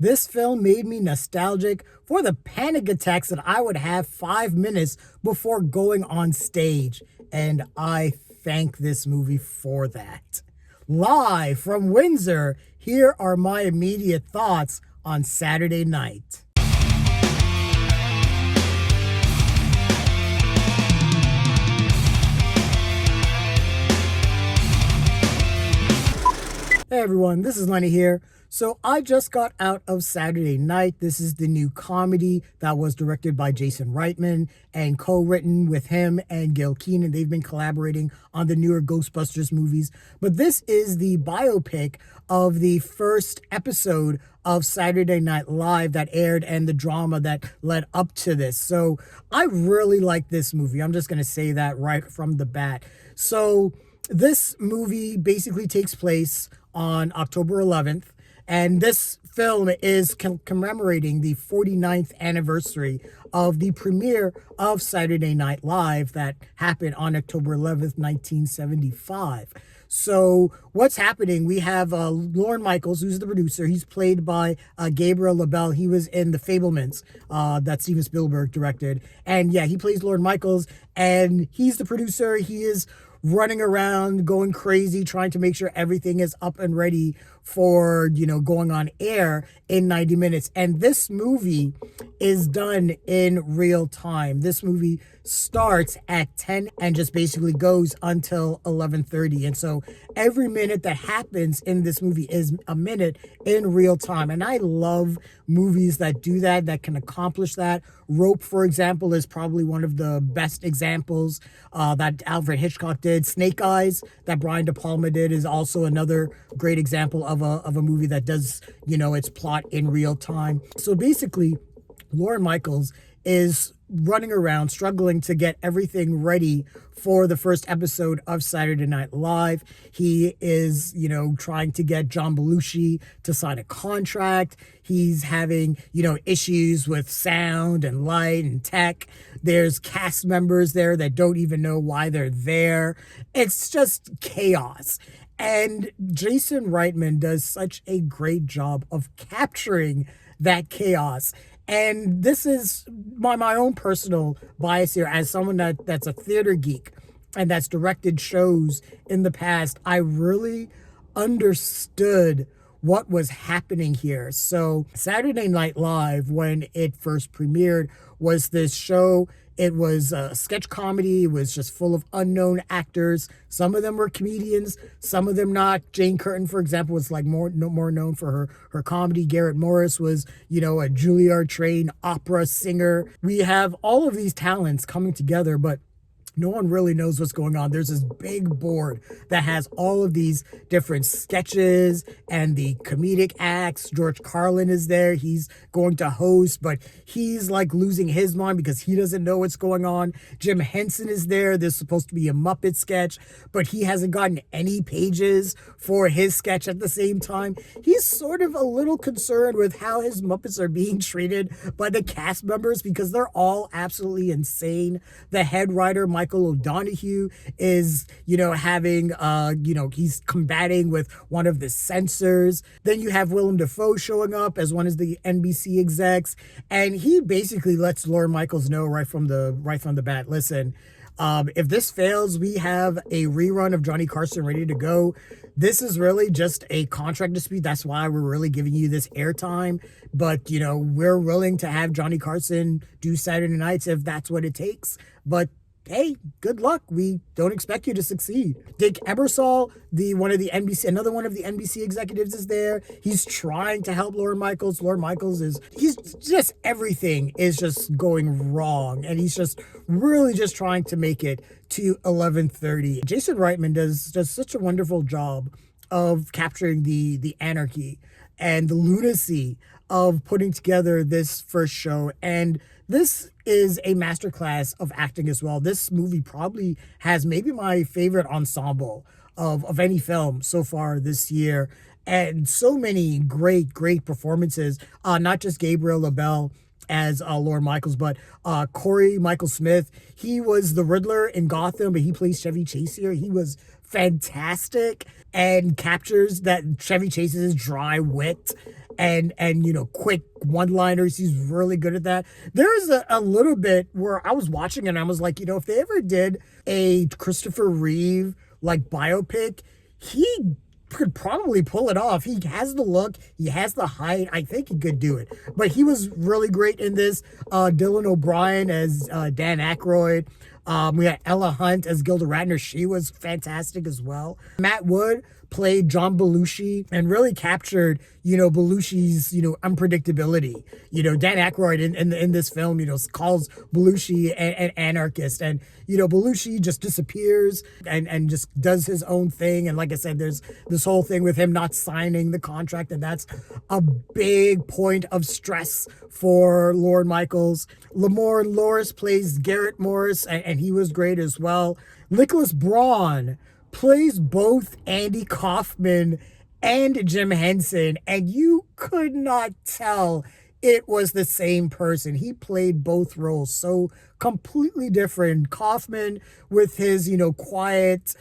This film made me nostalgic for the panic attacks that I would have 5 minutes before going on stage, and I thank this movie for that. Live from Windsor, here are my immediate thoughts on Saturday Night. Hey everyone, this is Lenny here. So I just got out of Saturday Night. This is the new comedy that was directed by Jason Reitman and co-written with him and Gil Kenan. They've been collaborating on the newer Ghostbusters movies. But this is the biopic of the first episode of Saturday Night Live that aired and the drama that led up to this. So I really like this movie. I'm just going to say that right from the bat. So this movie basically takes place on October 11th. And this film is commemorating the 49th anniversary of the premiere of Saturday Night Live that happened on October 11th, 1975. So what's happening? We have Lorne Michaels, who's the producer. He's played by Gabriel LaBelle. He was in The Fabelmans that Steven Spielberg directed. And yeah, he plays Lorne Michaels, and he's the producer. He is running around, going crazy, trying to make sure everything is up and ready for, going on air in 90 minutes. And this movie is done in real time. This movie starts at 10 and just basically goes until 11:30. And so every minute that happens in this movie is a minute in real time. And I love movies that do that, that can accomplish that. Rope, for example, is probably one of the best examples that Alfred Hitchcock did. Snake Eyes, that Brian De Palma did, is also another great example of a movie that does, its plot in real time. So basically, Lorne Michaels is running around struggling to get everything ready for the first episode of Saturday Night Live. He is, trying to get John Belushi to sign a contract. He's having, issues with sound and light and tech. There's cast members there that don't even know why they're there. It's just chaos. And Jason Reitman does such a great job of capturing that chaos. And this is my own personal bias here as someone that's a theater geek and that's directed shows in the past. I really understood what was happening here. So Saturday Night Live, when it first premiered, was this show. It was a sketch comedy. It was just full of unknown actors. Some of them were comedians, some of them not. Jane Curtin, for example, was more known for her comedy. Garrett Morris was, a Juilliard-trained opera singer. We have all of these talents coming together, but no one really knows what's going on. There's this big board that has all of these different sketches and the comedic acts. George Carlin is there. He's going to host, but he's losing his mind because he doesn't know what's going on. Jim Henson is there. There's supposed to be a Muppet sketch, but he hasn't gotten any pages for his sketch at the same time. He's sort of a little concerned with how his Muppets are being treated by the cast members because they're all absolutely insane. The head writer, Michael O'Donoghue, is, having, he's combating with one of the censors. Then you have Willem Dafoe showing up as one of the NBC execs, and he basically lets Lorne Michaels know right from the bat, listen, if this fails, we have a rerun of Johnny Carson ready to go. This is really just a contract dispute. That's why we're really giving you this airtime. But, we're willing to have Johnny Carson do Saturday nights if that's what it takes. But hey, good luck. We don't expect you to succeed. Dick Ebersol, another one of the NBC executives, is there. He's trying to help Lorne Michaels. Lorne Michaels everything is just going wrong. And he's just really just trying to make it to 11:30. Jason Reitman does such a wonderful job of capturing the anarchy and the lunacy of putting together this first show. And this is a masterclass of acting as well. This movie probably has maybe my favorite ensemble of any film so far this year. And so many great performances, not just Gabriel LaBelle as Lorne Michaels, but Cory Michael Smith. He was the Riddler in Gotham, but he plays Chevy Chase here. He was fantastic and captures that Chevy Chase's dry wit and quick one-liners. He's really good at that. There's a little bit where I was watching and I was like, if they ever did a Christopher Reeve like biopic, he could probably pull it off. He has the look, he has the height. I think he could do it. But he was really great in this. Dylan O'Brien as Dan Aykroyd. We had Ella Hunt as Gilda Radner. She was fantastic as well. Matt Wood played John Belushi and really captured, Belushi's, unpredictability. Dan Aykroyd in this film, calls Belushi an anarchist. And, Belushi just disappears and just does his own thing. And like I said, there's this whole thing with him not signing the contract. And that's a big point of stress for Lorne Michaels. Lamorne Morris plays Garrett Morris, and he was great as well. Nicholas Braun plays both Andy Kaufman and Jim Henson, and you could not tell it was the same person. He played both roles so completely different. Kaufman with his, quiet,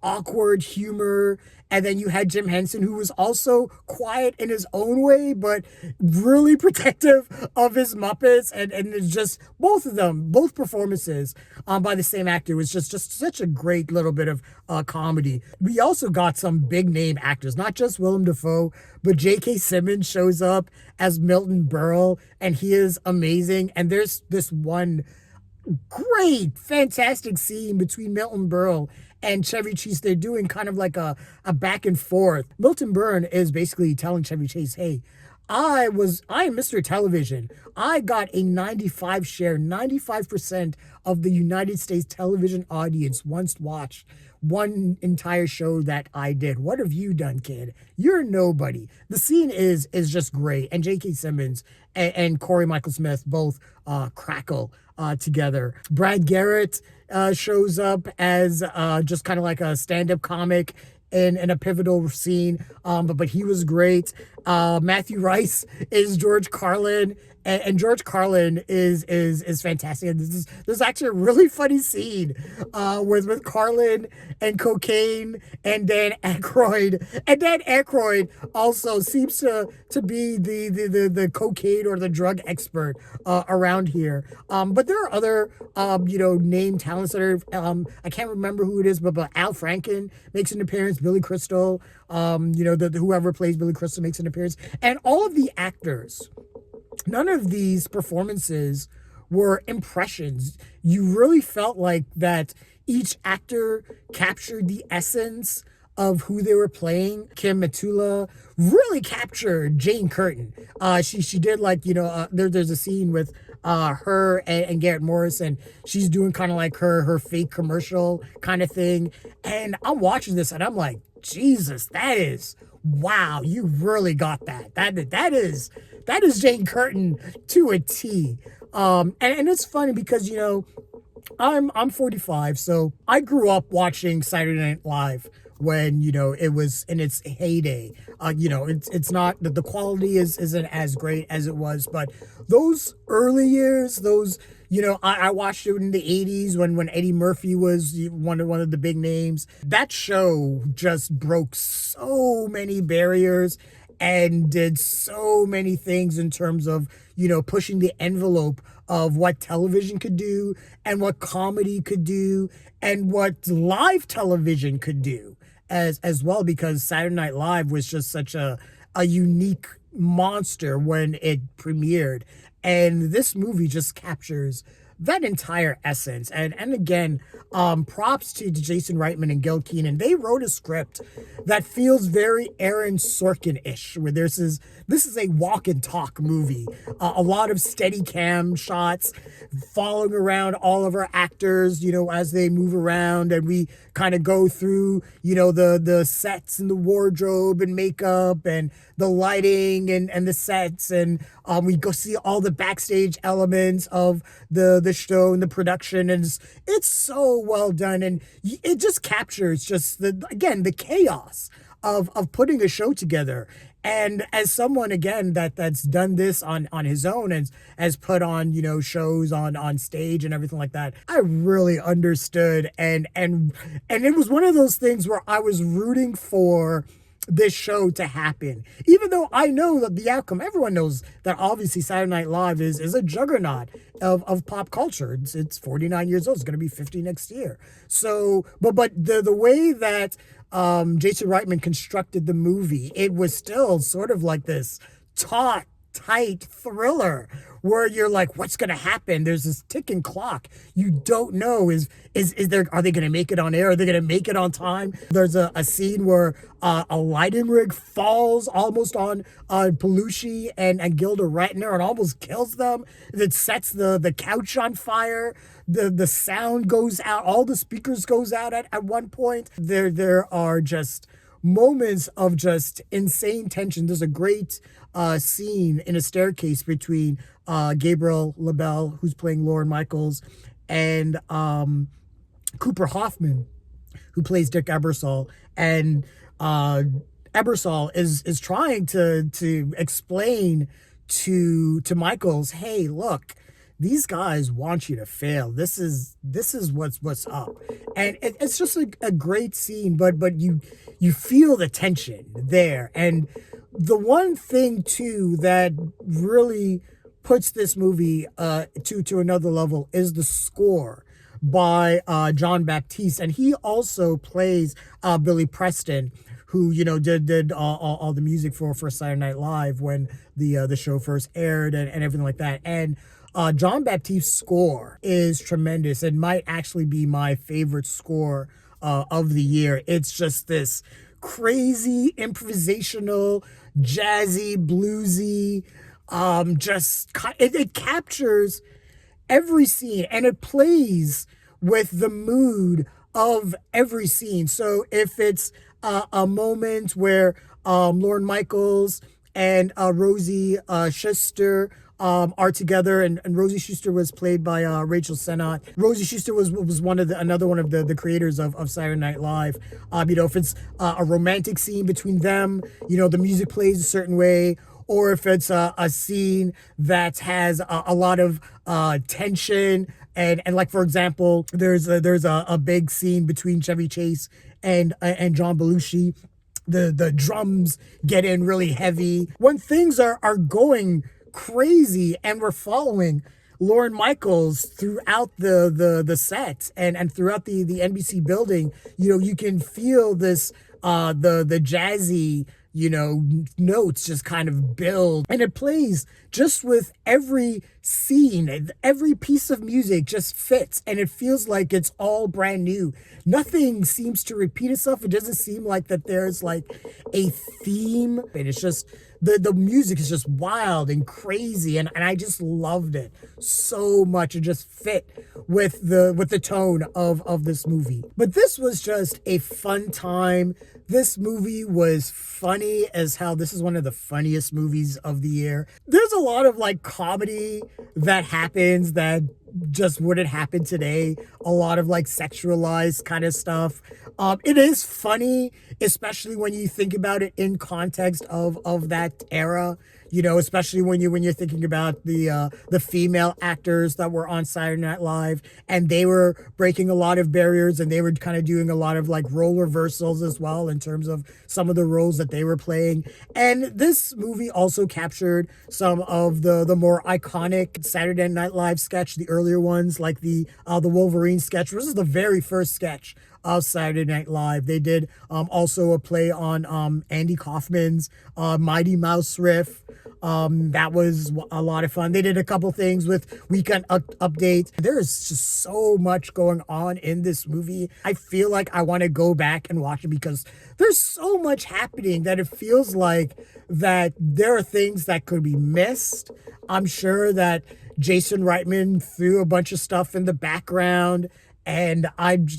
awkward humor. And then you had Jim Henson, who was also quiet in his own way, but really protective of his Muppets. And it's just both of them, both performances by the same actor was just such a great little bit of comedy. We also got some big name actors, not just Willem Dafoe, but J.K. Simmons shows up as Milton Berle, and he is amazing. And there's this one great, fantastic scene between Milton Berle and Chevy Chase. They're doing kind of like a back and forth. Milton Berle is basically telling Chevy Chase, hey, I am Mr. Television. I got a 95% of the United States television audience once watched one entire show that I did. What have you done, kid? You're nobody. The scene is just great. And J.K. Simmons and Cory Michael Smith both crackle together. Brad Garrett shows up as just kind of like a stand-up comic in a pivotal scene, but he was great. Matthew Rhys is George Carlin, and George Carlin is fantastic. And this is actually a really funny scene with Carlin and cocaine and Dan Aykroyd. And Dan Aykroyd also seems to be the cocaine or the drug expert around here. But there are other named talents that are I can't remember who it is, but Al Franken makes an appearance. Billy Crystal, whoever plays Billy Crystal makes an appearance, and all of the actors. None of these performances were impressions. You really felt like that each actor captured the essence of who they were playing. Kim Matula really captured Jane Curtin. She did there's a scene with her and Garrett Morris, and she's doing kind of like her fake commercial kind of thing. And I'm watching this and I'm like, Jesus, wow, you really got that. That is Jane Curtin to a T. And it's funny because, I'm 45, so I grew up watching Saturday Night Live when, it was in its heyday. It's not that the quality isn't as great as it was, but those early years, I watched it in the 80s when Eddie Murphy was one of the big names. That show just broke so many barriers and did so many things in terms of, pushing the envelope of what television could do and what comedy could do and what live television could do as well, because Saturday Night Live was just such a unique monster when it premiered. And this movie just captures that entire essence. And again, props to Jason Reitman and Gil Kenan. They wrote a script that feels very Aaron Sorkin-ish, where this is a walk and talk movie. A lot of steady cam shots following around all of our actors, as they move around, and we kind of go through, the sets and the wardrobe and makeup and the lighting and the sets, and we go see all the backstage elements of the show and the production, and it's so well done, and it just captures just the chaos of putting a show together. And as someone again that's done this on his own and has put on, shows on stage and everything like that, I really understood, and it was one of those things where I was rooting for this show to happen. Even though I know that the outcome, everyone knows that obviously Saturday Night Live is a juggernaut of pop culture. It's 49 years old. It's going to be 50 next year. So, but the way that Jason Reitman constructed the movie, it was still sort of like this taut, tight thriller where you're like, what's going to happen? There's this ticking clock. You don't know, is there, are they going to make it on air? Are they going to make it on time? There's a scene where a lighting rig falls almost on Belushi and Gilda Radner and almost kills them. It sets the couch on fire. The sound goes out. All the speakers goes out at one point. There are just moments of just insane tension. There's a great scene in a staircase between Gabriel LaBelle, who's playing Lorne Michaels, and Cooper Hoffman, who plays Dick Ebersol. And Ebersol is trying to explain to Michaels, hey, look, these guys want you to fail. This is what's up. And it's just a great scene, but you feel the tension there. And the one thing too that really puts this movie to another level is the score by John Baptiste, and he also plays Billy Preston, who did all the music for Saturday Night Live when the show first aired and everything like that. And John Baptiste's score is tremendous and might actually be my favorite score of the year. It's just this crazy, improvisational, jazzy, bluesy, it captures every scene and it plays with the mood of every scene. So if it's a moment where Lorne Michaels and Rosie Schuster are together, and Rosie Schuster was played by Rachel Sennott. Rosie Schuster was another one of the creators of Saturday Night Live. If it's a romantic scene between them, the music plays a certain way, or if it's a scene that has a lot of tension and like, for example, there's a big scene between Chevy Chase and John Belushi. The drums get in really heavy when things are going crazy, and we're following Lorne Michaels throughout the set and throughout the NBC building. You can feel this the jazzy notes just kind of build, and it plays just with every scene. Every piece of music just fits, and it feels like it's all brand new. Nothing seems to repeat itself. It doesn't seem like that there's like a theme, and it's just the music is just wild and crazy, and I just loved it so much. It just fit with the tone of this movie. But this was just a fun time. This movie was funny as hell. This is one of the funniest movies of the year. There's a lot of like comedy that happens that just wouldn't happen today. A lot of like sexualized kind of stuff. It is funny, especially when you think about it in context of that era. Especially when you're thinking about the female actors that were on Saturday Night Live, and they were breaking a lot of barriers, and they were kind of doing a lot of like role reversals as well in terms of some of the roles that they were playing. And this movie also captured some of the more iconic Saturday Night Live sketch, the earlier ones, like the Wolverine sketch. This is the very first sketch of Saturday Night Live. They did also a play on Andy Kaufman's Mighty Mouse riff. That was a lot of fun. They did a couple things with Weekend Update. There's just so much going on in this movie. I feel like I want to go back and watch it because there's so much happening that it feels like that there are things that could be missed. I'm sure that Jason Reitman threw a bunch of stuff in the background, and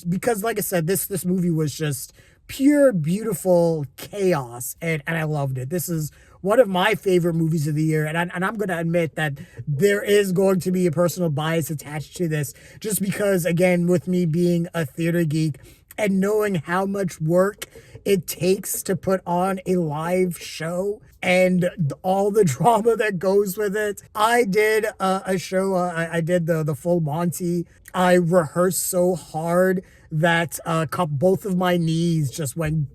because like I said, this movie was just pure, beautiful chaos, and I loved it. This is one of my favorite movies of the year, and I'm going to admit that there is going to be a personal bias attached to this, just because, again, with me being a theater geek and knowing how much work it takes to put on a live show, and all the drama that goes with it. I did a show, I did the full Monty. I rehearsed so hard that both of my knees just went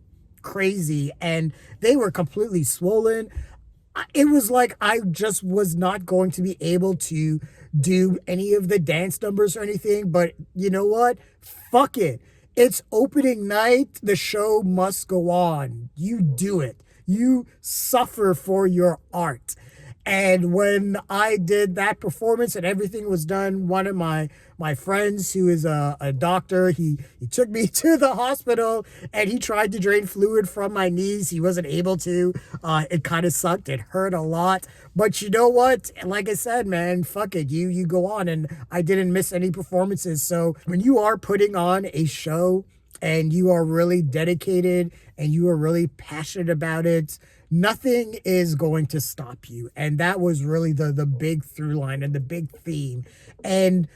crazy and they were completely swollen. It was like I just was not going to be able to do any of the dance numbers or anything. But you know what? Fuck it. It's opening night. The show must go on. You do it. You suffer for your art. And when I did that performance and everything was done, one of my friends who is a doctor, he took me to the hospital and he tried to drain fluid from my knees. He wasn't able to. It kind of sucked. It hurt a lot. But you know what? Like I said, man, fuck it. You go on, and I didn't miss any performances. So when you are putting on a show and you are really dedicated and you are really passionate about it, nothing is going to stop you. And that was really the big through line and the big theme. And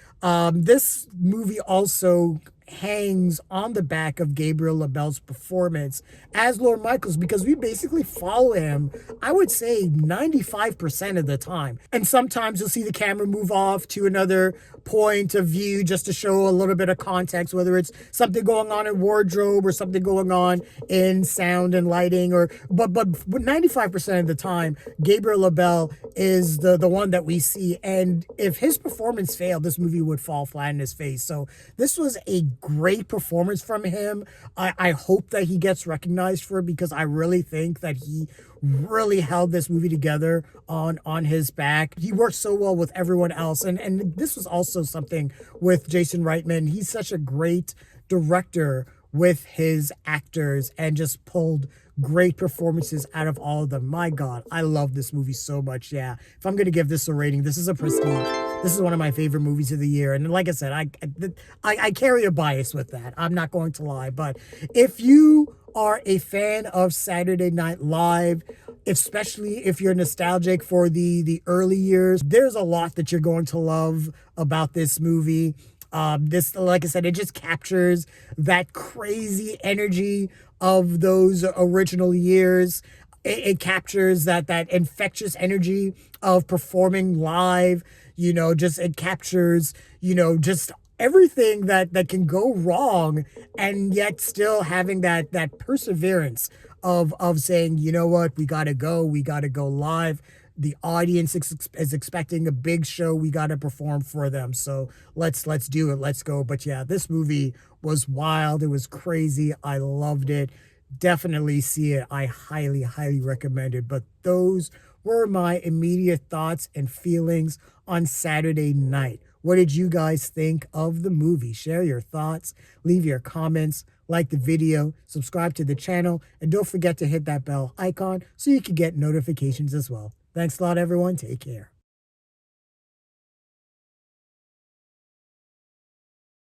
this movie also hangs on the back of Gabriel LaBelle's performance as Lord Michaels, because we basically follow him, I would say 95% of the time. And sometimes you'll see the camera move off to another point of view just to show a little bit of context, whether it's something going on in wardrobe or something going on in sound and lighting, or but 95% of the time, Gabriel LaBelle is the one that we see. And if his performance failed, this movie would fall flat in his face. So this was a great performance from him. I hope that he gets recognized for it, because I really think that he really held this movie together on his back. He worked so well with everyone else. And this was also something with Jason Reitman. He's such a great director with his actors and just pulled great performances out of all of them. My God, I love this movie so much. Yeah, if I'm going to give this a rating, this is a prestige. This is one of my favorite movies of the year. And like I said, I carry a bias with that. I'm not going to lie. But if you are a fan of Saturday Night Live, especially if you're nostalgic for the early years, there's a lot that you're going to love about this movie. This, like I said, it just captures that crazy energy of those original years. It captures that infectious energy of performing live. You know, just it captures, just everything that can go wrong, and yet still having that perseverance of saying, you know what, we gotta go live. The audience is expecting a big show. We got to perform for them. So let's do it. Let's go. But yeah, this movie was wild. It was crazy. I loved it. Definitely see it. I highly, highly recommend it. But those were my immediate thoughts and feelings on Saturday Night. What did you guys think of the movie? Share your thoughts. Leave your comments. Like the video. Subscribe to the channel. And don't forget to hit that bell icon so you can get notifications as well. Thanks a lot, everyone. Take care.